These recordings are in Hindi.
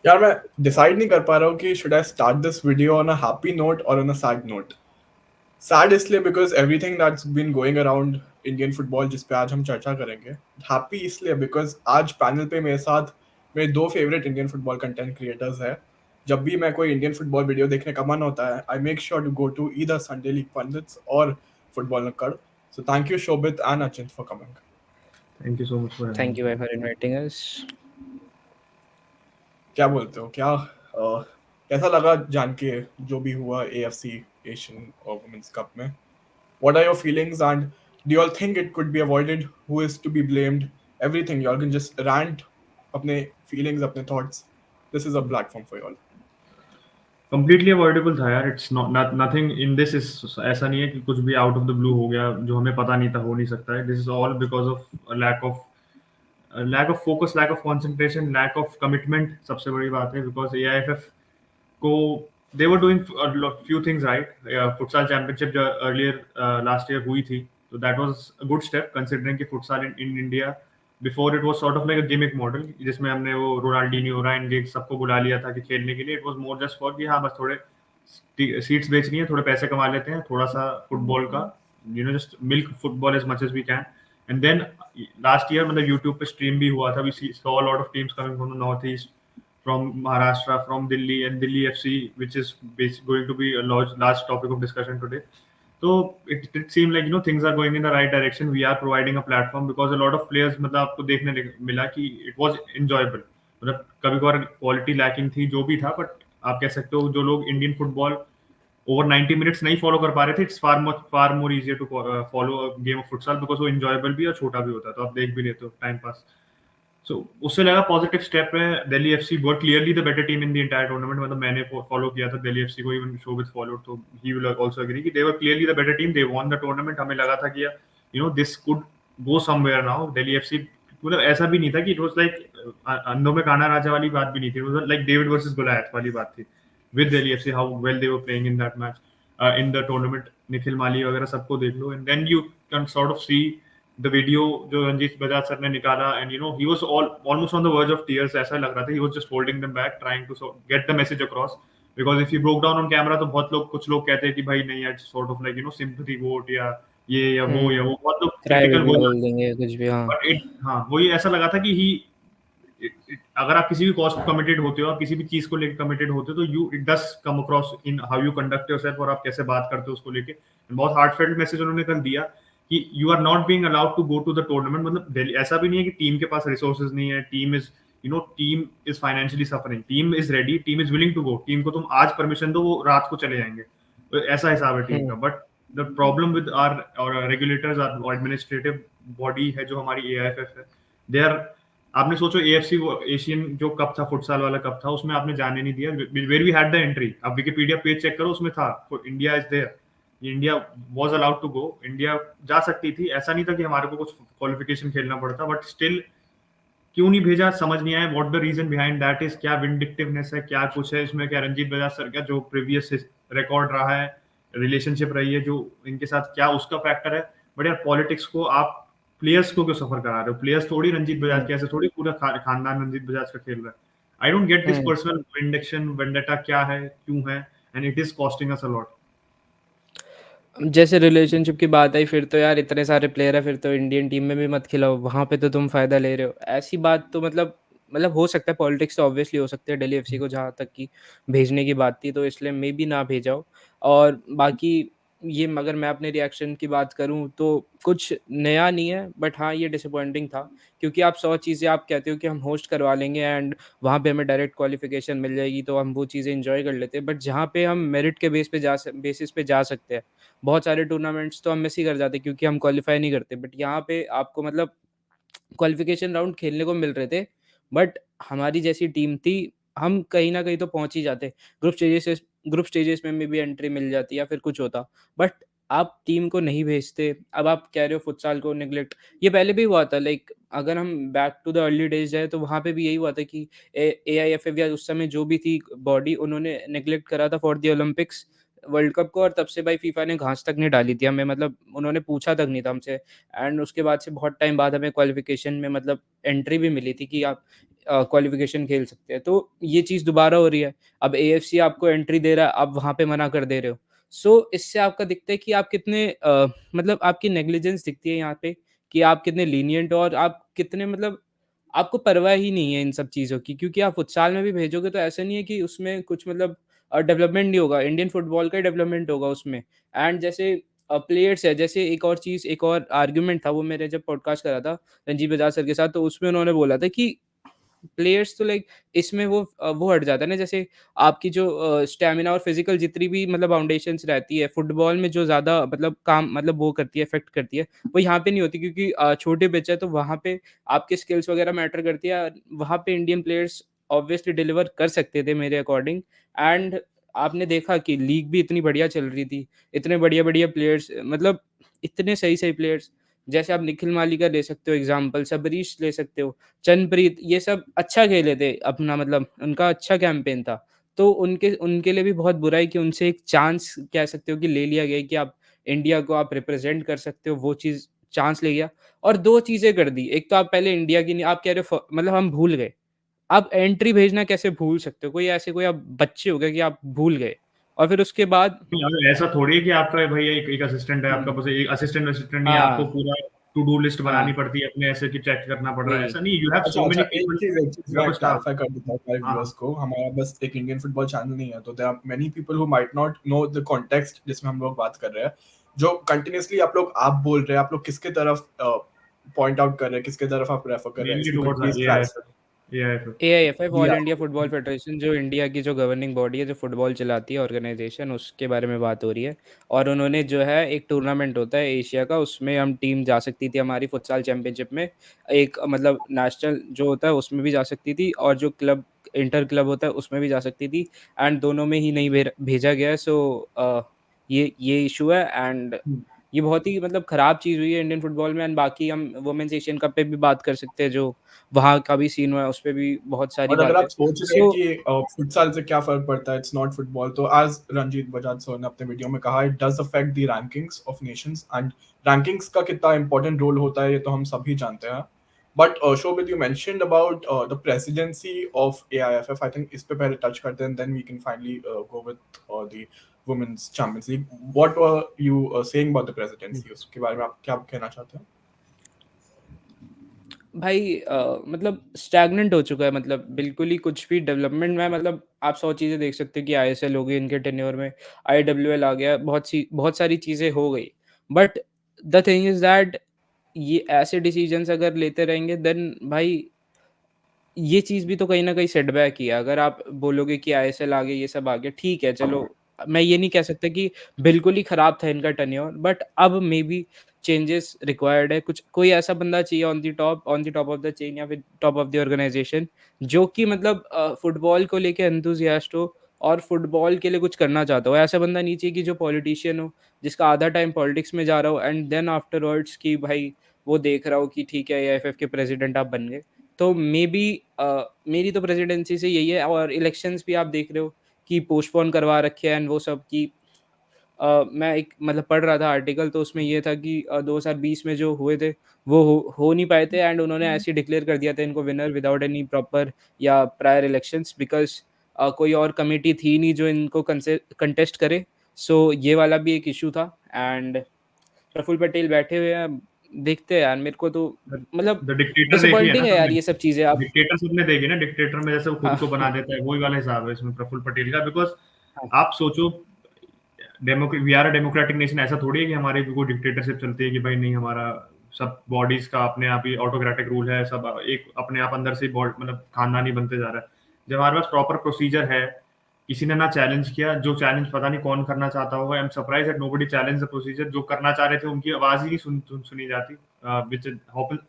यार मैं डिसाइड नहीं कर पा रहा हूँ कि should I start this video on a happy note और on a sad note. Sad इसलिए because everything that's been going around Indian football जिस पे आज हम चर्चा करेंगे। हैप्पी इसलिए बिकॉज आज पैनल पे मेरे साथ मेरे दो favourite Indian football content creators हैं। जब भी मैं कोई इंडियन फुटबॉल वीडियो देखने का मन होता है I make sure to go to either Sunday league pundits और फुटबॉल नक्कड़। So thank you Shobhit and Achint for coming. Thank you so much for Thank you having bhai for inviting us. क्या बोलते हो, क्या कैसा लगा जान के जो भी हुआ एएफसी एशियन और वुमेन्स कप में? What are your feelings, and do you all think it could be avoided? Who is to be blamed? Everything. You all can just rant अपने feelings, अपने thoughts. This is a platform for you all. Completely avoidable था यार. It's not nothing in this is, ऐसा नहीं है कि कुछ भी आउट ऑफ द ब्लू हो गया जो हमें पता नहीं था, हो नहीं सकता है. This is all because of lack of focus, lack of concentration, lack of commitment. सबसे बड़ी बात है बिकॉज एआईएफएफ को they were doing few things right. Futsal championship जो अर्लियर लास्ट ईयर हुई थी, तो that was a good step considering कि futsal in India before it was sort of like a gimmick model, जिसमें हमने वो रोनाल्डिनियो, रायन गिग्स सबको बुला लिया था कि खेलने के लिए. It was more just for कि हाँ बस थोड़े सीट्स बेचनी है, थोड़े पैसे कमा लेते हैं, थोड़ा सा फुटबॉल का just milk football as much as we can. And then last year मतलब यूट्यूब पे स्ट्रीम भी हुआ था. We saw a lot of teams coming from the north east, from Maharashtra, from Delhi, and Delhi FC, which is going to be a large topic of discussion today. So it seemed like things are going in the right direction. We are providing a platform because a lot of players मतलब आपको देखने मिला कि it was enjoyable. मतलब कभी कभार क्वालिटी लैकिंग थी जो भी था, बट आप कह सकते हो जो लोग इंडियन फुटबॉल ओवर 90 मिनट्स नहीं फॉलो कर पा रहे थे, it's far more easier to follow a game of futsal because वो enjoyable भी और छोटा भी होता है, तो आप देख भी लेते हो टाइम पास. सो उससे लगा पॉजिटिव स्टेप है. Delhi FC were clearly the better team in the entire tournament. मतलब मैंने फॉलो किया था दिल्ली एफसी को, इवन शोभित फॉलो, तो ही विल आल्सो एग्री कि they were clearly the better team. They won the tournament. हमें लगा था कि this could go somewhere now. Delhi FC मतलब ऐसा भी नहीं था कि इट वाज लाइक अंधों में काना राजा वाली बात भी नहीं थी. It was like David versus Goliath वाली बात थी with Delhi FC, how well they were playing in that match, in the tournament. Nikhil Mali वगैरह सबको देख लो and then you can sort of see the video जो रंजीत बजाज सर ने निकाला, and he was almost on the verge of tears. ऐसा लग रहा था he was just holding them back, trying to get the message across, because if he broke down on camera तो बहुत लोग, कुछ लोग कहते हैं कि भाई नहीं, it's sort of like sympathy vote या ये या वो बहुत लोग Cry क्रिटिकल baby हो बोल जाते देंगे कुछ भी, हाँ. हैं. बट हाँ वही ऐसा लगा था कि अगर आप किसी भी कॉज को कमिटेड होते हो, आप किसी भी चीज को लेकर कमिटेड होते हो, तो you it does come across in how you conduct yourself और आप कैसे बात करते हो उसको लेके. बहुत हार्टफेल्ट मैसेज उन्होंने कल दिया कि you are not being allowed to go to the tournament. मतलब ऐसा भी नहीं है कि टीम के पास रिसोर्सेज नहीं है. Team is financially suffering. Team is ready, team is willing to go. Team को तुम आज परमिशन दो, वो रात को चले जाएंगे. तो ऐसा हिसाब है टीम का. But the problem with our regulators, our administrative body है जो हमारी एआईएफएफ है, दे आर. आपने सोचो एएफसी एशियन जो कप था, फुटसाल वाला कप था, उसमें आपने जाने नहीं दिया. Where we had the entry. आप विकिपीडिया पेज चेक करो, उसमें था India is there. India was allowed to go. India जा सकती थी. ऐसा नहीं था कि हमारे को कुछ क्वालिफिकेशन खेलना पड़ता, बट स्टिल क्यों नहीं भेजा समझ नहीं आया. What the reason behind that is. क्या विंडिक्टिवनेस है, क्या कुछ है इसमें? क्या रंजीत बजाज सर का जो प्रीवियस रिकॉर्ड रहा है, रिलेशनशिप रही है जो इनके साथ, क्या उसका फैक्टर है? बट यार पॉलिटिक्स को आप प्लेयर्स को क्यों सफर करा रहे हो? प्लेयर्स थोड़ी रंजीत बजाज के, ऐसे थोड़ी पूरा खानदान रंजीत बजाज का खेल रहा है. I don't get this personal vindiction, vendetta क्या है, क्यों है, and it is costing us a lot. जैसे रिलेशनशिप की बात आई, फिर तो यार इतने सारे प्लेयर है, फिर तो इंडियन टीम में भी मत खिलाओ, वहाँ पे तो तुम फायदा ले रहे हो. ऐसी बात तो मतलब हो सकता है, पॉलिटिक्स तो ऑब्वियसली हो सकते हैं. दिल्ली एफसी को जहाँ तक कि भेजने की बात थी, तो इसलिए मे बी ना भेजाओ. और बाकी ये, मगर मैं अपने रिएक्शन की बात करूँ तो कुछ नया नहीं है, बट हाँ ये डिसअपॉइंटिंग था. क्योंकि आप 100 चीज़ें आप कहते हो कि हम होस्ट करवा लेंगे एंड वहाँ पे हमें डायरेक्ट क्वालिफिकेशन मिल जाएगी, तो हम वो चीज़ें एंजॉय कर लेते हैं. बट जहाँ पे हम मेरिट के बेसिस पे जा सकते हैं, बहुत सारे टूर्नामेंट्स तो हम मिस ही कर जाते क्योंकि हम क्वालीफाई नहीं करते. बट यहाँ पे आपको मतलब क्वालिफिकेशन राउंड खेलने को मिल रहे थे, बट हमारी जैसी टीम थी, हम कहीं न कहीं तो पहुँच ही जाते. ग्रुप स्टेजेस में भी एंट्री मिल जाती या फिर कुछ होता. बट आप टीम को नहीं भेजते. अब आप कह रहे हो फुटसाल को नेग्लेक्ट, ये पहले भी हुआ था. लाइक अगर हम back to the early days जाएँ, तो वहाँ पे भी यही हुआ था कि एआईएफएफ या उस समय जो भी थी बॉडी, उन्होंने नेग्लेक्ट करा था for the Olympics world cup को, और तब से भाई फीफा ने घास तक नहीं डाली थी हमें. मतलब उन्होंने पूछा तक नहीं था हमसे. एंड उसके बाद से बहुत टाइम बाद हमें क्वालिफिकेशन में मतलब एंट्री भी मिली थी कि आप क्वालिफिकेशन खेल सकते हैं। तो ये चीज़ दोबारा हो रही है। अब एएफसी आपको एंट्री दे रहा है, आप वहाँ पे मना कर दे रहे हो। सो इससे आपका दिखता है कि आप कितने मतलब आपकी नेग्लिजेंस दिखती है यहाँ पे कि आप कितने लीनिएंट हो और आप कितने मतलब आपको परवाह ही नहीं है इन सब चीज़ों की, क्योंकि आप फुटसाल में भी भेजोगे तो ऐसा नहीं है कि उसमें कुछ मतलब डेवलपमेंट नहीं होगा, इंडियन फुटबॉल का डेवलपमेंट होगा उसमें। एंड जैसे प्लेयर्स है, जैसे एक और चीज़, एक और आर्गुमेंट था, वो मैंने जब पॉडकास्ट करा था रंजीत बजाज सर के साथ, तो उसमें उन्होंने बोला था कि प्लेयर्स तो लाइक इसमें वो हट जाता है ना, जैसे आपकी जो स्टैमिना और फिजिकल जितनी भी मतलब बाउंडेशंस रहती है फुटबॉल में, जो ज़्यादा मतलब काम मतलब वो करती है, इफेक्ट करती है, वो यहाँ पे नहीं होती, क्योंकि छोटे पिच है तो वहाँ पे आपके स्किल्स वगैरह मैटर करती है। वहाँ पे इंडियन प्लेयर्स ऑब्वियसली डिलीवर कर सकते थे मेरे अकॉर्डिंग। एंड आपने देखा कि लीग भी इतनी बढ़िया चल रही थी, इतने बढ़िया-बढ़िया प्लेयर्स, मतलब इतने सही-सही प्लेयर्स, जैसे आप निखिल मालिका ले सकते हो एग्ज़ाम्पल, सबरीश ले सकते हो, चनप्रीत, ये सब अच्छा खेले थे अपना, मतलब उनका अच्छा कैंपेन था। तो उनके उनके लिए भी बहुत बुरा है कि उनसे एक चांस कह सकते हो कि ले लिया गया कि आप इंडिया को आप रिप्रेज़ेंट कर सकते हो, वो चीज़ चांस ले गया। और 2 चीज़ें कर दी, एक तो आप पहले इंडिया की नहीं, आप कह रहे हो मतलब हम भूल गए। आप एंट्री भेजना कैसे भूल सकते हो? कोई ऐसे कोई आप बच्चे हो गए कि आप भूल गए? और फिर उसके बाद नहीं, अब ऐसा थोड़ी है कि आपका भैया एक असिस्टेंट है, आपका हुँ। बस एक असिस्टेंट नहीं है, आपको हाँ, पूरा टू डू लिस्ट बनानी हाँ, पड़ती है, अपने ऐसे कि चेक करना पड़ रहा है, वही। ऐसा नहीं, यू हैव अच्छा, सो अच्छा, मेनी पीपल, एक चीज़ यू मैं हैव अ स्टाफ। क्लैरिफ़ाई कर देता हूँ हमारे हाँ, व्यूअर्स को, हमारा बस एक इंडियन फुटबॉल चैनल नहीं है, तो there are many people who might not know the context जिसमें हम लोग बात कर रहे हैं। जो कंटीन्यूअसली आप बोल रहे हैं, आप लोग किसके तरफ पॉइंट आउट कर रहे हैं, किसके तरफ आप रेफर कर रहे हैं? Mainly if you could towards please clarify. AIFF. AIFF, all या इंडिया फुटबॉल फेडरेशन, जो इंडिया की जो गवर्निंग बॉडी है, जो फुटबॉल चलाती है ऑर्गेनाइजेशन, उसके बारे में बात हो रही है। और उन्होंने जो है एक टूर्नामेंट होता है एशिया का, उसमें हम टीम जा सकती थी हमारी फुटसाल चैंपियनशिप में। एक मतलब नेशनल जो होता है उसमें भी जा सकती थी, और जो क्लब इंटर क्लब होता है उसमें भी जा सकती थी। एंड दोनों में ही नहीं भेजा गया है। सो ये इशू है। एंड ये बहुत ही मतलब खराब चीज़ हुई है इंडियन फुटबॉल में। एंड बाकी हम वुमेन्स एशियन कप पे भी बात कर सकते हैं, जो वहाँ का भी सीन हुआ है, उसपे भी बहुत सारी और अगर बातें। आप सोच रहे हैं सो कि फुटसाल से क्या फ़र्क पड़ता है, इट्स नॉट फुटबॉल, तो एज़ रंजीत बजाज सर ने अपने वीडियो में कहा, it does affect the rankings of Nations and rankings का कितना इम्पोर्टेंट रोल होता है, ये तो हम सभी जानते हैं। But Shobhit, you mentioned about the presidency of AIFF, I think इस पे पहले टच करते हैं, then we can finally go with the women's champions league. What were you saying about the presidency, उसके बारे में आप क्या कहना चाहते हैं? भाई मतलब स्टैग्नेंट हो चुका है, मतलब बिल्कुल ही कुछ भी डेवलपमेंट में, मतलब आप 100 चीज़ें देख सकते हो कि आईएसएल हो गई इनके टेन्योर में, आईडब्ल्यूएल आ गया, बहुत सारी चीज़ें हो गई। But the thing is that ये ऐसे डिसीजंस अगर लेते रहेंगे, देन भाई ये चीज़ भी तो कहीं न कहीं सेटबैक ही है। अगर आप बोलोगे कि आईएसएल आ गया, ये सब आ गया, ठीक है, चलो, मैं ये नहीं कह सकता कि बिल्कुल ही खराब था इनका टेन्योर, बट अब मेबी चेंजेस रिक्वायर्ड है। कुछ कोई ऐसा बंदा चाहिए on the top of the chain, या फिर टॉप ऑफ द ऑर्गनाइज़ेशन, जो कि मतलब फुटबॉल को लेके एंथुसियास्ट हो और फुटबॉल के लिए कुछ करना चाहता हो। ऐसा बंदा नहीं चाहिए कि जो पॉलिटिशियन हो, जिसका आधा टाइम पॉलिटिक्स में जा रहा हो, एंड देन आफ्टरवर्ड्स कि भाई वो देख रहा हो कि ठीक है, एआईएफएफ के प्रेज़िडेंट आप बन गए। तो मेबी मेरी तो प्रेसिडेंसी से यही है। और इलेक्शंस भी आप देख रहे हो कि पोस्टपोन करवा रखे हैं, एंड वो सब कि मैं एक मतलब पढ़ रहा था आर्टिकल, तो उसमें ये था कि 2020 में जो हुए थे वो हो नहीं पाए थे, एंड उन्होंने ऐसे डिक्लेयर कर दिया था इनको विनर विदाउट एनी प्रॉपर या प्रायर इलेक्शंस, बिकॉज़ कोई और कमिटी थी नहीं जो इनको कंटेस्ट करे। सो ये वाला भी एक इशू था। एंड प्रफुल्ल पटेल बैठे हुए हैं, देखते हैं यार, मेरे को तो मतलब द डिक्टेटर देखी है ना डिसअपॉइंटिंग है यार सबने? ये सब चीज़ें। आप डिक्टेटर सबने देखी ना, डिक्टेटर में जैसे वो खुद हाँ, को बना देता है, वही वाला हिसाब है इसमें प्रफुल्ल पटेल का। बिकॉज हाँ, आप सोचो, we are a democratic nation, ऐसा थोड़ी है कि हमारे भी कोई डिक्टेटरशिप चलती है कि भाई नहीं, हमारा सब बॉडीज का अपने आप ही ऑटोक्रेटिक रूल है, सब एक अपने आप अंदर से मतलब खानदानी बनते जा रहा है। जब हमारे पास प्रॉपर प्रोसीजर है, किसी ने ना चैलेंज किया, जो चैलेंज पता नहीं कौन करना चाहता होगा, I am surprise that nobody challenge the procedure. जो करना चाह रहे थे उनकी आवाज ही नहीं सुनी जाती, व्हिच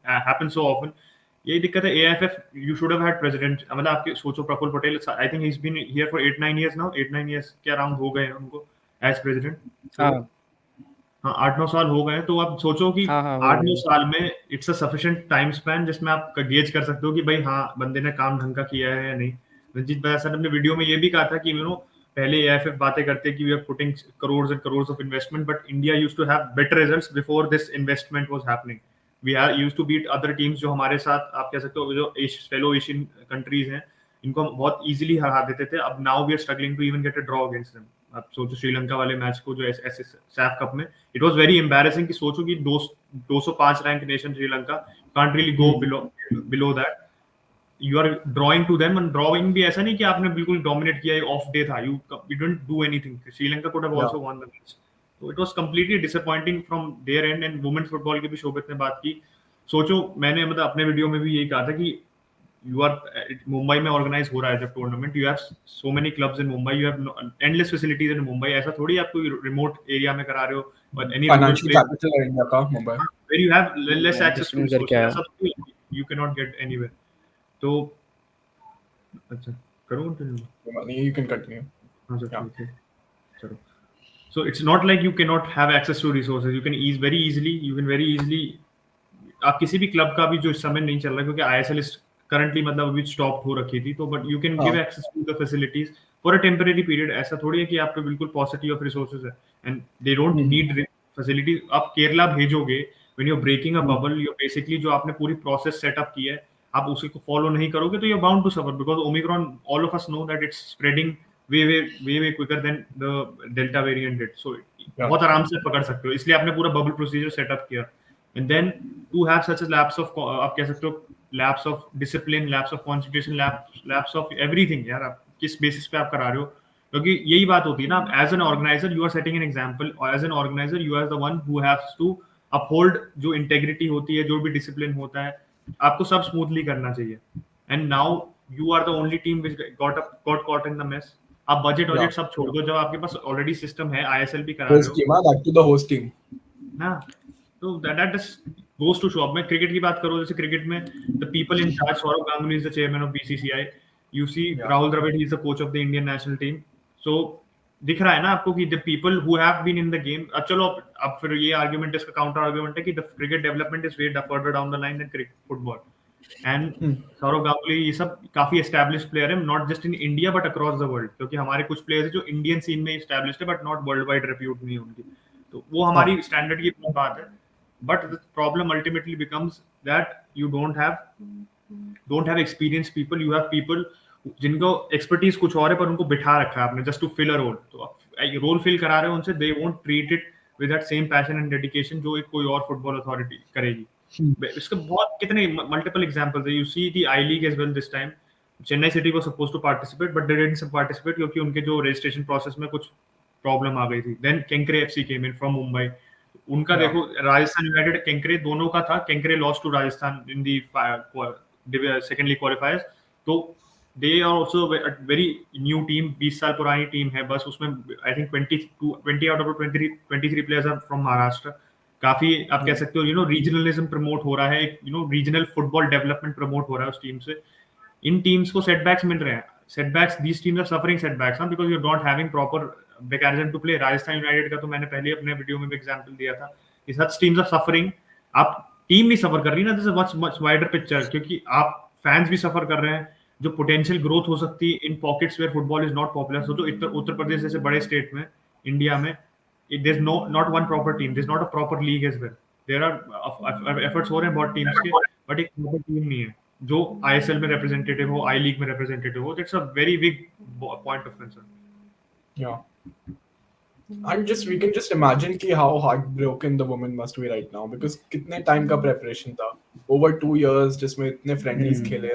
हैपन सो ऑफन। यही दिक्कत है। AIFF, you should have had president, मतलब आपके सोचो Praful Patel, I think he is been here for 8-9 years now, 8-9 years के अराउंड हो गए हैं उनको एज प्रेसिडेंट। तो हाँ, हाँ, 8-9 साल हो गए हैं, तो आप सोचो कि हाँ, हाँ, हो 8-9 गए। साल में it's a sufficient time span जिसमें आप गेज कर सकते हो कि भाई हाँ, बंदे ने काम ढंग का किया है या नहीं। रंजीत भाई सर ने अपने वीडियो में ये भी कहा था कि पहले एआईएफएफ बातें करते हैं कि we are putting crores and crores of investment, but India used to have better results before this investment was happening. We are used to beat other teams जो हमारे साथ आप कह सकते हो जो फेलो एशियन कंट्रीज हैं, इनको हम बहुत इजीली हरा देते थे. अब now we are struggling to even get a draw against them. आप सोचो श्रीलंका वाले मैच को जो ऐसे सैफ कप में, इट वाज वेरी एम्बैरेसिंग कि सोचो कि 205 rank nation Sri Lanka can't really go below that. You are drawing to them, and drawing भी ऐसा नहीं कि आपने बिल्कुल डोमिनेट किया, ऑफ डे था, you didn't do anything. Sri Lanka could have also won the match. तो it was completely disappointing from their end. And women's football की भी शोभित ने बात की. सोचो मैंने मतलब अपने वीडियो में भी यही कहा था कि यू आर मुंबई में ऑर्गेनाइज हो रहा है जब tournament, you have so many clubs in Mumbai, you have endless facilities in Mumbai. ऐसा थोड़ी आप कोई रिमोट एरिया में करा रहे हो, but any rural financial place capital है इंडिया का Mumbai. Where you have less access to distance करके रिसोर्सेज, आया. ऐसा you can not get anywhere. तो अच्छा करो कंटिन्यू. You can continue. हाँ सर Yeah. ठीक है चलो. So it's not like you cannot have access to resources. You can very easily आप किसी भी क्लब का भी जो इस समय नहीं चल रहा क्योंकि ISL इस करंटली मतलब अभी स्टॉप हो रखी थी, तो but you can give access to the facilities for a temporary period. ऐसा थोड़ी है कि आप पे बिल्कुल पॉसिटी ऑफ रिसोर्सेज है and they don't need facility. आप केरला भेजोगे when you are breaking a bubble, you basically जो आपने पूरी प्रोसेस सेटअप की है आप उसी को फॉलो नहीं करोगे तो you are bound to suffer because Omicron, all of us know that it's spreading way quicker than the delta variant did. So बहुत आराम से पकड़ सकते हो, इसलिए आपने पूरा बबल प्रोसीजर सेटअप किया. And then to have such a lapse of आप कह सकते हो lapse of discipline, lapse of concentration, lapse of everything. यार आप किस बेसिस पे आप करा रहे हो, क्योंकि यही बात होती है ना. As an organiser you are setting an example, और as an organiser you are the one who haves to uphold जो इंटेग्रिटी होती है, जो भी डिसिप्लिन होता है, आपको सब स्मूथली करना चाहिए. And now you are the only team which got caught in the mess. आप बजट सब छोड़ दो, जब आपके पास ऑलरेडी सिस्टम है, ISL भी करा रहे हो Back to the host team. ना, तो दैट गोस टू शो. अब मैं क्रिकेट की बात करूं, जैसे क्रिकेट में the people in charge, Sourav Ganguly is the chairman of BCCI. You see Rahul Dravid, he is the coach of the Indian national team. So दिख रहा है ना आपको कि the people who have been in the game. अब चलो अब फिर ये आर्गुमेंट, इसका काउंटर आर्गुमेंट है कि the cricket development is way further down the line than cricket football. And Sourav Ganguly ये सब काफी एस्टैब्लिश्ड प्लेयर है, not just in India but across the world. क्योंकि हमारे कुछ प्लेयर्स हैं जो इंडियन सीन में एस्टैब्लिश्ड है but not worldwide repute नहीं है उनकी. तो वो हमारी स्टैंडर्ड की बात है. But the problem ultimately becomes that you don't have experienced people. You have people जिनको expertise कुछ और है पर उनको बिठा रखा है आपने just to fill a role. तो रोल फिल करा रहे हो उनसे, they won't treat it with that same passion and dedication जो एक कोई और फुटबॉल अथॉरिटी करेगी. इसके बहुत कितने multiple examples है. You see the I-League as well this time. Chennai City was supposed to participate but they didn't participate क्योंकि उनके जो registration process में कुछ प्रॉब्लम आ गई थी. Then Kenkre FC came in from Mumbai. उनका देखो राजस्थान यूनाइटेड केंकरे दोनों का था. Kenkre lost to Rajasthan in the second league qualifiers. तो they are also very new team, 20 साल पुरानी टीम है बस. उसमें I think 20 out of 23 players are from Maharashtra. काफी आप कह सकते हो यू नो रीजनलिज्म प्रमोट हो रहा है, you know regional football development promote हो रहा है उस टीम से. इन टीम्स को सेटबैक्स मिल रहे हैं. Setbacks, these teams are suffering setbacks because you are not having proper mechanism to play. Rajasthan United का तो मैंने पहले अपने वीडियो में भी एग्जांपल दिया था कि सच टीम्स आर सफरिंग. आप टीम नहीं सफर कर रही ना, this is much wider picture, क्योंकि आप फैंस भी सफर कर रहे हैं. जो पोटेंशियल ग्रोथ हो सकती है in pockets where football is not popular. So जो उत्तर प्रदेश जैसे बड़े स्टेट में इंडिया में there is not one proper team, there is not a proper league as well. There are efforts हो रहे हैं बहुत टीम्स के, बट एक प्रॉपर टीम नहीं है जो ISL में रिप्रेजेंटेटिव हो, आई लीग में रिप्रेजेंटेटिव हो. That's a very big point of concern. Yeah. And we can just imagine कि how heartbroken the women must be right now because कितने time का preparation था, over 2 years जिसमें इतने friendlies खेले,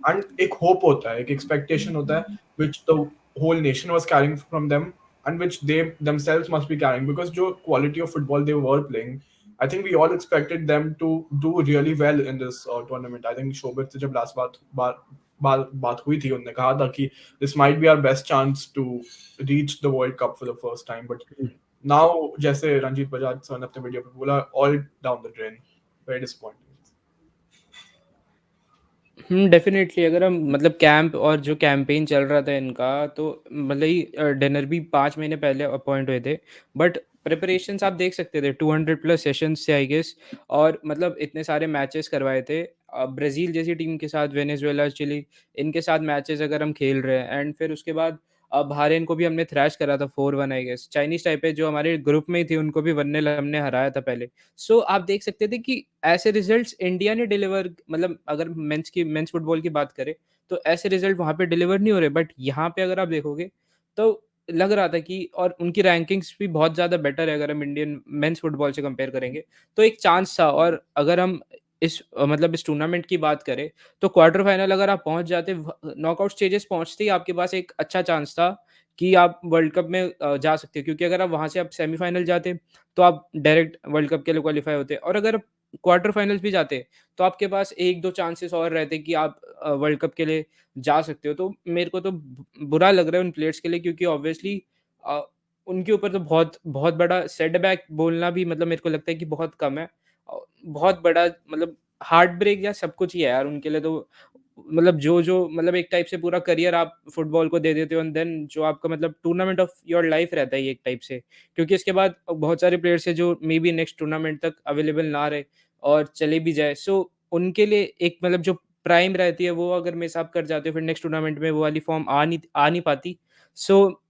and एक hope होता है, एक expectation होता है which the whole nation was carrying from them and which they themselves must be carrying because जो quality of football they were playing, I think we all expected them to do really well in this tournament. I think शोभित से जब last बात हुई थी, उन्होंने कहा था कि this might be our best chance to reach the World Cup for the first time, but now जैसे रंजीत बजाज सर ने अपने वीडियो पे बोला, all down the drain, very disappointing. Definitely अगर हम मतलब कैंप और जो कैंपेन चल रहा था इनका, तो मतलब ही डिनर भी 5 महीने पहले अपॉइंट हुए थे, बट प्रिपरेशंस आप देख सकते थे 200 प्लस सेशंस थे आई गेस, और मतलब इतने सारे मैचेस करवाए थे. ब्राज़ील जैसी टीम के साथ, वेनेजुएला, चिली, इनके साथ मैचेस अगर हम खेल रहे हैं, एंड फिर उसके बाद बहरीन को भी हमने थ्रैश करा था 4-1 आई गेस। चाइनीज़ ताइपे जो हमारे ग्रुप में ही थी उनको भी 1-0 हमने हराया था पहले। सो आप देख सकते थे कि ऐसे रिज़ल्ट्स इंडिया ने डिलीवर मतलब अगर मेंस फुटबॉल की बात करें, तो ऐसे रिज़ल्ट वहाँ पे डिलीवर नहीं हो रहे। बट यहाँ पे अगर आप देखोगे, तो लग रहा था कि और उनकी रैंकिंग्स भी बहुत ज़्यादा बेटर है अगर हम इंडियन मेंस फुटबॉल से कंपेयर करेंगे। तो एक चांस था और अगर हम मतलब इस टूर्नामेंट की बात करें, तो क्वार्टर फाइनल अगर आप पहुँच जाते नॉकआउट स्टेजेस पहुँचते ही आपके पास एक अच्छा चांस था कि आप वर्ल्ड कप में जा सकते हो क्योंकि अगर आप वहाँ से आप सेमीफाइनल जाते, तो आप डायरेक्ट वर्ल्ड कप के लिए क्वालीफाई होते और अगर क्वार्टर फाइनल्स भी जाते, तो आपके पास 1-2 चांसेस और रहते कि आप वर्ल्ड कप के लिए जा सकते हो। तो मेरे को तो बुरा लग रहा है उन प्लेयर्स के लिए क्योंकि ऑब्वियसली अ, उनके ऊपर तो बहुत बहुत बड़ा सेटबैक बोलना भी मतलब मेरे को लगता है कि बहुत कम है। बहुत बड़ा मतलब हार्ट ब्रेक या सब कुछ ही है यार उनके लिए तो मतलब जो मतलब एक टाइप से पूरा करियर आप फुटबॉल को दे देते हो एंड देन जो आपका मतलब टूर्नामेंट ऑफ योर लाइफ रहता है ये एक टाइप से। क्योंकि इसके बाद बहुत सारे प्लेयर्स हैं जो मे बी नेक्स्ट टूर्नामेंट तक अवेलेबल ना रहे और चले भी जाए। सो उनके लिए एक मतलब जो प्राइम रहती है वो अगर मिस आप कर जाते हो फिर नेक्स्ट टूर्नामेंट में वो वाली फॉर्म आ नहीं पाती। सो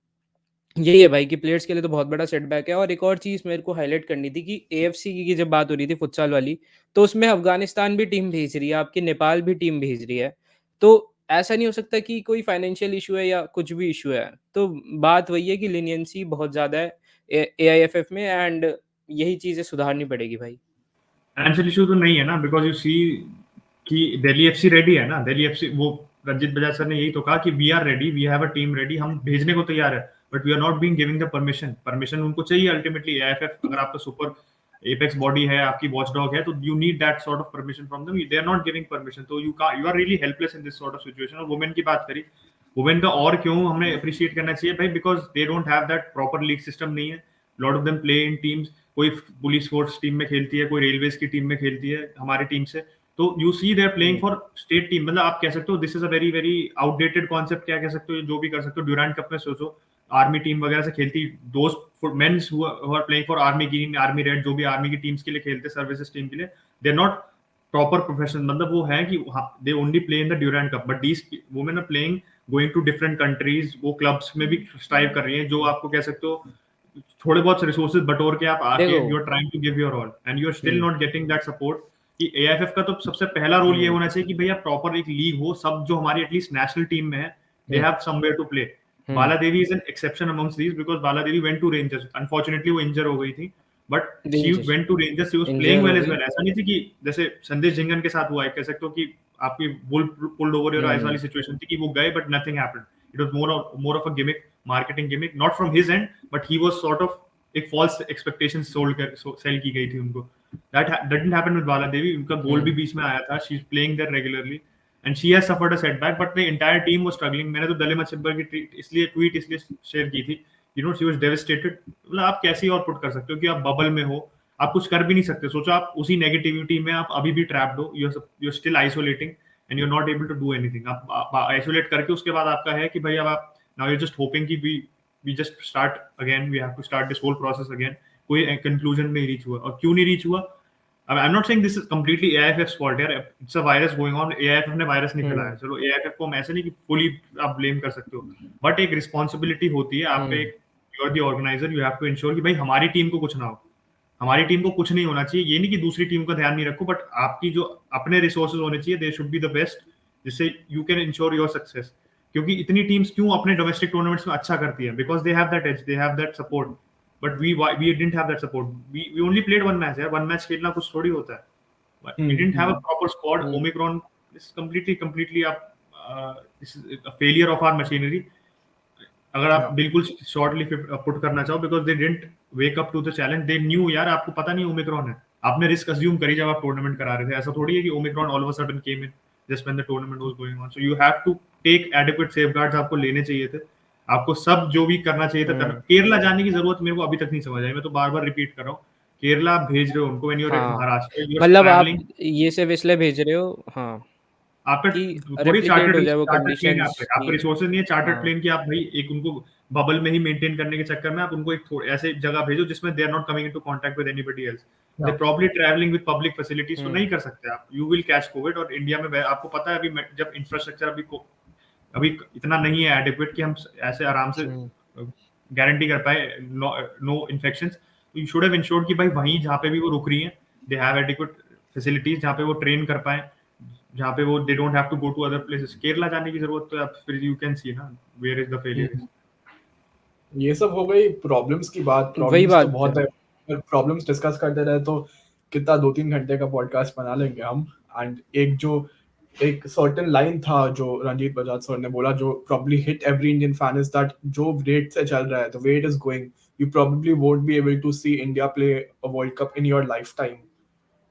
यही है भाई कि प्लेयर्स के लिए तो बहुत बड़ा सेटबैक है और एक और चीज़ मेरे को हाइलाइट करनी थी कि एएफसी की जब बात हो रही थी फुटसाल वाली, तो उसमें अफ़गानिस्तान भी टीम भेज रही है, आपकी नेपाल भी टीम भेज रही है। तो ऐसा नहीं हो सकता कि कोई फाइनेंशियल इश्यू है या कुछ भी इश्यू है। तो बात वही है कि लीनियंसी बहुत ज़्यादा है एआईएफएफ में एंड यही चीज़ें सुधारनी पड़ेगी भाई। फाइनेंशियल इशू तो नहीं है ना, बिकॉज यू सी कि दिल्ली एफसी रेडी है ना। दिल्ली एफसी, वो रंजीत बजाज सर ने यही तो कहा कि we are ready, we have a team ready, हम भेजने को तैयार है, but we are not being giving the permission. Permission उनको चाहिए अल्टीमेटली। एआईएफएफ अगर आपका सुपर एपेक्स बॉडी है, आपकी वॉच डॉग है, तो you need that sort of permission from them. They are not giving permission, तो you are really helpless in this sort of situation. और वुमेन की बात करी, वुमेन का और क्यों हमें अप्रिशिएट करना चाहिए भाई, because they don't have that proper league system नहीं है। Lot of them play in teams, कोई पुलिस फोर्स टीम में खेलती है, कोई रेलवेज की टीम में खेलती है हमारी टीम से। तो you see they are playing um, for state team. मतलब आप कह सकते हो this is a very very outdated concept, क्या कह सकते हो, जो भी कर सकते हो। ड्यूरांड कप में सोचो, आर्मी टीम वगैरह से खेलती, दोस्त men's who are playing for army green, army red, जो भी आर्मी की टीम्स के लिए खेलते, सर्विसेज टीम के लिए, they are not proper professional. मतलब वो है कि they only play in the Durand Cup, but these women are playing going to different countries, वो क्लब्स में भी स्ट्राइव कर रही हैं, जो आपको कह सकते हो थोड़े बहुत रिसोर्सेज बटोर के आप आके देखो you are trying to give your all and you are still um, not getting that support. कि एआईएफएफ का तो सबसे पहला रोल ये हुँ, होना चाहिए कि भैया प्रॉपर एक लीग हो, सब जो हमारी एटलीस्ट नेशनल टीम में है, they hmm, have somewhere to play. Hmm, Bala Devi is an exception amongst these, because Bala Devi went to Rangers, unfortunately वो इंजर हो गई थी, but she Rangers went to Rangers, she was playing injure well हो एज गई। वेल। ऐसा नहीं थी कि जैसे संदेश झिंगन के साथ हुआ है, कह सकते हो कि आपकी wool pulled over your eyes वाली हुँ, सिचुएशन थी कि वो गए but nothing happened. It was more of a gimmick, marketing gimmick, not from his end, but he was sort of एक फॉल्स एक्सपेक्टेशन सेल की गई थी उनको। That didn't happen with Bala Devi. उनका गोल भी हुँ, बीच में आया था, she is playing there regularly and she has suffered a setback, but the entire team was struggling. मैंने तो दले मच्छर की ट्वीट इसलिए शेयर की थी, you know, she was devastated. मतलब आप कैसे और पुट कर सकते हो कि आप बबल में हो, आप कुछ कर भी नहीं सकते। सोचो आप उसी नेगेटिविटी में आप अभी भी ट्रैप्ड हो, you are still isolating and you are not able to do anything. आप आइसोलेट करके उसके बाद आपका है कि भाई अब आप नाउ यू जस्ट होपिंग कि we just start again, we have to start this whole process again। कोई कंक्लूजन में रीच हुआ, और क्यों नहीं रीच हुआ? I am not saying this is completely AIFF fault यार, it's a virus going on, AIFF ने वायरस नहीं फैलाया, हुँ, चलो एआईएफएफ को हम ऐसे नहीं कि फुली आप ब्लेम कर सकते हो, बट एक रिस्पॉन्सिबिलिटी होती है आप पे, hmm, you are the organiser, you have to ensure कि भाई हमारी टीम को कुछ ना हो। हमारी टीम को कुछ नहीं होना चाहिए, ये नहीं कि दूसरी टीम का ध्यान नहीं रखो, बट आपकी जो अपने रिसोर्सेज होने चाहिए, they should be the best, जिससे you can ensure your success. क्योंकि इतनी टीम्स क्यों अपने डोमेस्टिक टूर्नामेंट्स में अच्छा करती हैं, because they have that edge, they have that support, but we didn't have that support. We only played one match यार, वन मैच खेलना कुछ थोड़ी होता है। हुँ, We didn't have a hmm. proper squad। Hmm, Omicron is completely this is a failure of our machinery। अगर आप या बिल्कुल शॉर्टली पुट करना चाहो, because they didn't wake up to the challenge, they knew यार आपको पता नहीं ओमिक्रॉन है, आपने रिस्क अज्यूम करी जब आप टूर्नामेंट करा रहे थे। ऐसा थोड़ी है कि Omicron all of a sudden came in just when the tournament was going on. So you have to take adequate safeguards, आपको लेने चाहिए थे, आपको सब जो भी करना चाहिए था करना। हुँ, केरला जाने की जरूरत मेरे को अभी तक नहीं समझ आई, मैं तो बार बार रिपीट कर रहा हूँ, केरला आप भेज रहे हो उनको व्हेन यू आर एट हाँ, महाराष्ट्र, यू आर मतलब आप ट्रैवलिंग, ये सिर्फ़ इसलिए भेज रहे हो हाँ, आपका कि थोड़ी रेप्लिकेट चार्टर्ड हो जाए वो चार्टर्ड प्लेन है, कंडीशंस आपके आपके कि रिसोर्सेज नहीं है चार्टर्ड हाँ, प्लेन की, आप भाई एक उनको बबल में ही मेंटेन करने के चक्कर में आप उनको एक ऐसे जगह भेजो जिसमें they are not coming into contact with anybody else, they're probably travelling with public facilities, तो हुँ, नहीं कर सकते आप, यू विल कैच कोविड। और इंडिया में आपको पता है अभी जब इंफ्रास्ट्रक्चर अभी अभी इतना नहीं है एडिक्वेट कि हम ऐसे आराम से गारंटी कर पाए नो इन्फेक्शंस। तो यू शुड हैव इंश्योर्ड कि भाई वहीं जहाँ पे भी वो रुक रही हैं दे हैव एडिक्वेट फैसिलिटीज जहाँ पे वो ट्रेन कर पाए, जहाँ पे वो they don't have to go to other places. Kerala जाने की जरूरत तो आप फिर यू कैन सी ना where is the failure is. ये सब हो गई प्रॉब्लम्स की बात। वही प्रॉब्लम्स तो बात है। बहुत है, अगर प्रॉब्लम्स डिस्कस करते रहे तो कितना 2-3 घंटे का पॉडकास्ट बना लेंगे हम। एंड एक सर्टेन लाइन था जो रंजीत बजाज सर ने बोला, जो probably hit every Indian fan, is that जो रेट से चल रहा है, the way it is going, you probably won't be able to see India play a World Cup in your life time.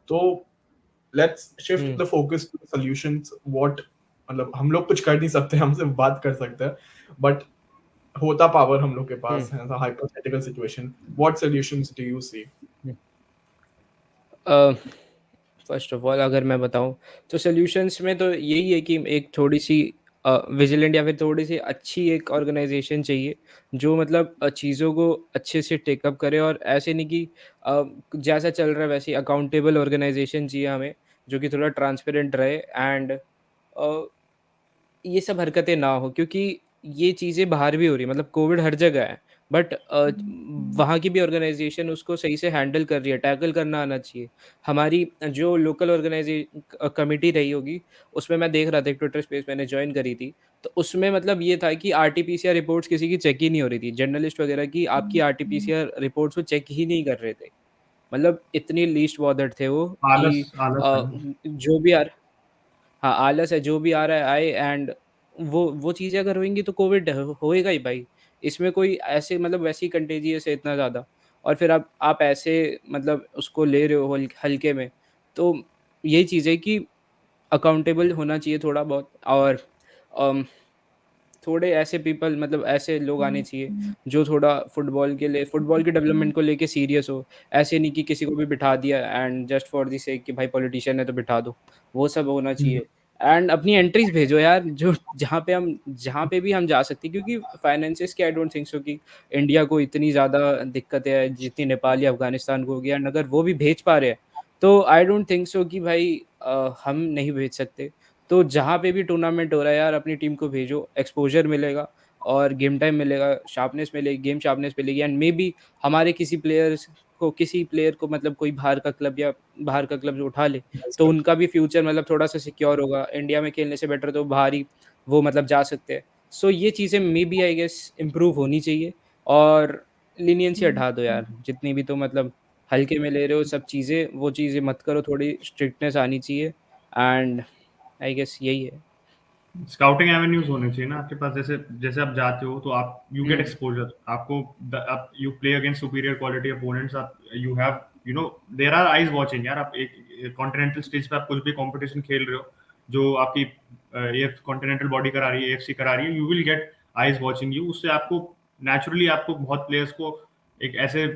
तो let's shift the focus to solutions. What, मतलब हम लोग कुछ कर नहीं सकते, हम सिर्फ बात कर सकते हैं, बट होता पावर हम लोग के पास है। Hypothetical situation, what solutions do you see? First of all अगर मैं बताऊँ तो सॉल्यूशंस में तो यही है कि एक थोड़ी-सी विजिलेंट या फिर थोड़ी-सी अच्छी एक ऑर्गेनाइज़ेशन चाहिए, जो मतलब चीज़ों को अच्छे से टेक अप करे, और ऐसे नहीं कि जैसा चल रहा है वैसे ही अकाउंटेबल ऑर्गेनाइज़ेशन चाहिए हमें, जो कि थोड़ा ट्रांसपेरेंट रहे, एंड अ, ये सब हरकतें ना हो, क्योंकि ये चीज़ें बाहर भी हो रही है, मतलब कोविड हर जगह है, बट वहाँ की भी ऑर्गेनाइजेशन उसको सही से हैंडल कर रही है, टैकल करना आना चाहिए। हमारी जो लोकल कमिटी रही होगी, उसमें मैं देख रहा था, एक ट्विटर स्पेस मैंने जॉइन करी थी, तो उसमें मतलब ये था कि आरटी-पीसीआर रिपोर्ट्स किसी की चेक ही नहीं हो रही थी। जर्नलिस्ट वगैरह की आपकी आरटी-पीसीआर रिपोर्ट्स वो चेक ही नहीं कर रहे थे। मतलब इतनी लीस्ट बॉदर्ड थे वो आलस कि आलस है अ, ना। जो भी आ हाँ, आलस है, जो भी आ रहा है आए, एंड वो चीज़ें अगर होएँगी तो कोविड होएगा ही भाई। इसमें कोई ऐसे मतलब वैसे ही कंटेजियस है इतना ज़्यादा, और फिर आप ऐसे मतलब उसको ले रहे हो हल्के में। तो यही चीज़ है कि अकाउंटेबल होना चाहिए थोड़ा बहुत, और अम थोड़े ऐसे पीपल मतलब ऐसे लोग आने चाहिए जो थोड़ा फुटबॉल के डेवलपमेंट को लेके सीरियस हो। ऐसे नहीं कि किसी को भी बिठा दिया and just for the sake कि भाई पॉलिटिशियन है तो बिठा दो, वो सब होना चाहिए। एंड अपनी एंट्रीज़ भेजो यार, जो जहाँ पे भी हम जा सकते हैं, क्योंकि फाइनेंसेस की आई डोंट थिंक सो कि इंडिया को इतनी ज़्यादा दिक्कतें हैं जितनी नेपाल या अफ़गानिस्तान को हो गई, एंड अगर वो भी भेज पा रहे हैं, तो आई डोंट थिंक सो कि भाई हम नहीं भेज सकते। तो जहाँ पे भी टूर्नामेंट हो रहा है यार, अपनी टीम को भेजो, एक्सपोज़र मिलेगा और गेम टाइम मिलेगा, शार्पनेस मिलेगी, गेम शार्पनेस मिलेगी, एंड मेबी हमारे किसी प्लेयर को मतलब कोई बाहर का क्लब जो उठा ले, तो उनका भी फ्यूचर मतलब थोड़ा-सा सिक्योर होगा। इंडिया में खेलने से बेटर तो बाहर ही वो मतलब जा सकते हैं। सो ये चीज़ें मेबी आई गेस इम्प्रूव होनी चाहिए, और लीनियंसी हटा दो यार, जितनी भी तो मतलब हल्के में ले रहे हो सब चीज़ें, वो चीज़ें मत करो, थोड़ी स्ट्रिक्टनेस आनी चाहिए, एंड आई गेस यही है। स्काउटिंग एवेन्यूज होने चाहिए ना आपके पास। जैसे जैसे आप जाते हो तो आप यू गेट हुँ, एक्सपोजर। आपको आप you play against superior quality opponents. आप you have you know there are eyes watching यार। आप एक कॉन्टिनेंटल स्टेज पे आप कुछ भी कंपटीशन खेल रहे हो जो आपकी एफ कॉन्टिनेंटल बॉडी करा रही है, एएफसी करा रही है, you will get eyes watching you. उससे आपको नेचुरली आपको बहुत प्लेयर्स को एक ऐसे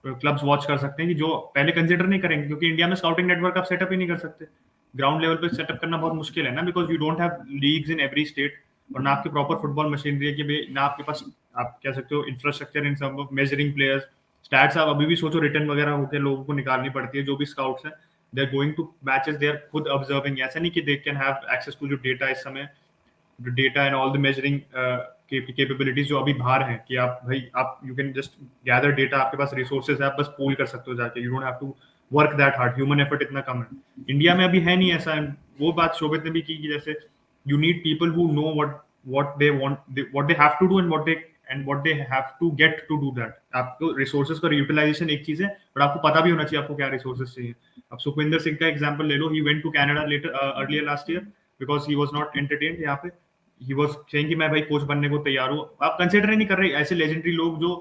क्लब्स वॉच कर सकते हैं कि जो पहले कंसिडर नहीं करेंगे, क्योंकि इंडिया में स्काउटिंग नेटवर्क आप सेटअप ही नहीं कर सकते। ग्राउंड लेवल पे सेटअप करना बहुत मुश्किल है ना, because you don't have leagues in every state, और ना आपकी प्रॉपर फुटबॉल मशीनरी है कि भाई ना आपके पास आप कह सकते हो इंफ्रास्ट्रक्चर इन सब मेजरिंग प्लेयर्स स्टैट्स। आप अभी भी सोचो रिटर्न वगैरह होकर लोगों को निकालनी पड़ती है। जो भी स्काउट्स हैं they are going to matches, they are खुद ऑब्जर्विंग। ऐसा नहीं कि they can have access to जो डेटा इस समय, data and all the measuring capabilities जो अभी बाहर हैं, कि आप भाई आप you can just gather data, आपके पास रिसोर्सेज है, आप बस पूल कर सकते हो जाके। You don't have to work that hard, human effort इतना कम है। इंडिया में अभी है नहीं ऐसा। वो बात शोभित ने भी की कि जैसे you need people who know what they want, what they have to do and what they have to get to do that. आपको रिसोर्सेज का यूटिलाइजेशन एक चीज है, बट आपको पता भी होना चाहिए आपको क्या रिसोर्सेज चाहिए। अब सुखविंदर सिंह का एग्जांपल ले लो। He went to Canada later earlier last year because he was not entertained यहाँ पे। ही वाज सेइंग कि मैं भाई कोच बनने को तैयार हूँ। आप कंसिडर ही नहीं कर रहे ऐसे लेजेंडरी लोग जो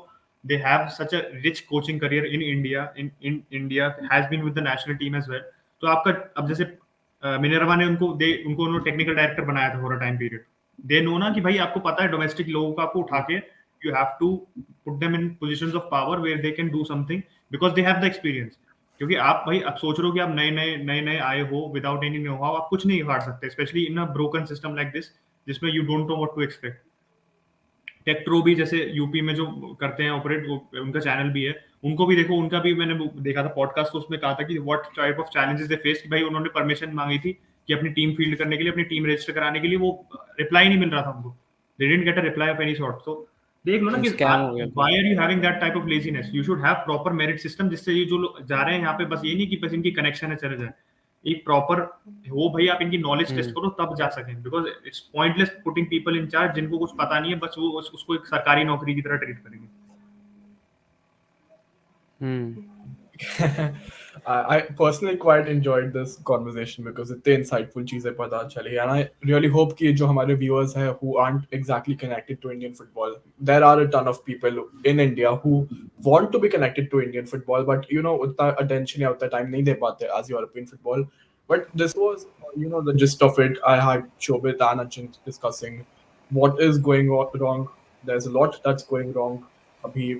they have such a rich coaching career in India. In India has been with the national team as well. तो आपका अब जैसे मिनर्वा ने उनको उन्होंने टेक्निकल डायरेक्टर बनाया था for a time period. They know ना कि भाई आपको पता है डोमेस्टिक लोगों को आपको उठा के you have to put them in positions of power where they can do something because they have the experience. क्योंकि आप भाई आप सोच रहे हो कि आप नए आए हो विदाउट एनी नो हाउ, आप कुछ नहीं उखाड़ सकते, specially in a broken system like this जिसमें you don't know what to expect. टेक्ट्रो भी जैसे यूपी में जो करते हैं ऑपरेट, उनका चैनल भी है। उनको भी देखो, उनका भी मैंने देखा था पॉडकास्ट, तो उसमें कहा था कि what type of challenges they face. भाई उन्होंने परमिशन मांगी थी कि अपनी टीम फील्ड करने के लिए, अपनी टीम रजिस्टर कराने के लिए वो रिप्लाई नहीं मिल रहा था उनको, they didn't get a reply off any sort. तो देख लो ना कि स्कैम हो गया व्हाई पूरा। Are you having that type of laziness, you should have proper merit system, जिससे ये जो लोग जा रहे हैं यहाँ पे बस ये नहीं कि बस इनकी कनेक्शन है चले जाए, एक प्रॉपर हो भाई, आप इनकी नॉलेज टेस्ट करो तब जा सकें, because it's pointless putting people in charge जिनको कुछ पता नहीं है, बस वो उसको एक सरकारी नौकरी की तरह ट्रीट करेंगे। I personally quite enjoyed this conversation because इतने insightful चीजें पता चली, and I really hope कि जो हमारे viewers हैं who aren't exactly connected to Indian football, there are a ton of people in India who want to be connected to Indian football, but you know उतना attention या उतना time नहीं दे पाते as European football. But this was the gist of it. I had Shobit and Achin discussing what is going wrong. There's a lot that's going wrong. Abhi,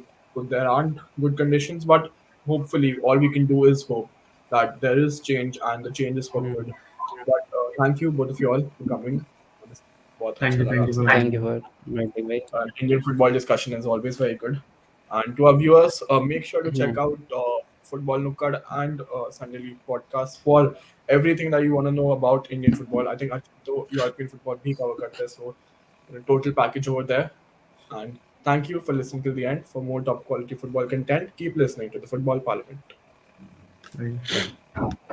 there aren't good conditions, but hopefully all we can do is hope that there is change and the change is for good. But thank you both of you all for coming. बहुत Thank अच्छा you, लगा thank you आपसे for बात thank you having me. For inviting भाई। Indian football discussion is always very good. And to our viewers, make sure to check out Football Nukkad and Sunday League podcast for everything that you want to know about Indian football. I think तो European football भी cover करते हैं, so total package over there. And thank you for listening till the end. For more top quality football content, keep listening to the Football Parliament. Thank you.